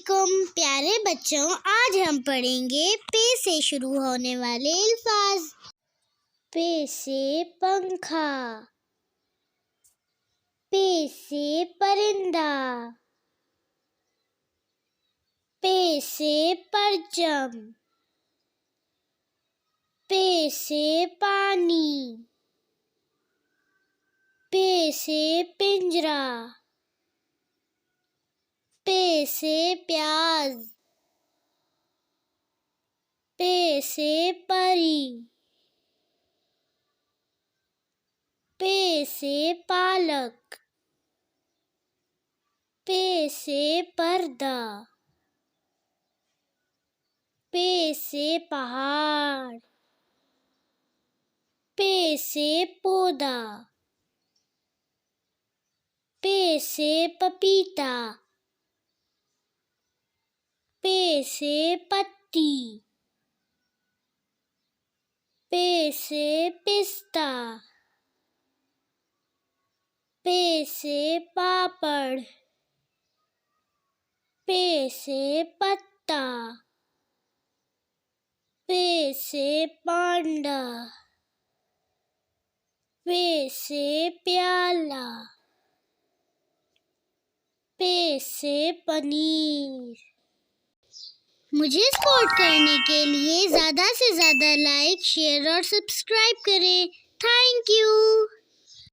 वालेकुम प्यारे बच्चों, आज हम पढ़ेंगे पे से शुरू होने वाले अल्फाज। पे से पंखा, पे से परिंदा, पे से परचम, पे से पानी, पे से पिंजरा, पे से प्याज, पे से परी, पे से पालक, पे से पर्दा, पे से पहाड़, पे से पौधा, पे से पपीता, पे से पत्ती, पे से पिस्ता, पे से पापड़, पे से पत्ता, पे से पांडा, पे से प्याला, पे से पनीर। मुझे सपोर्ट करने के लिए ज़्यादा से ज़्यादा लाइक, शेयर और सब्सक्राइब करें। Thank you.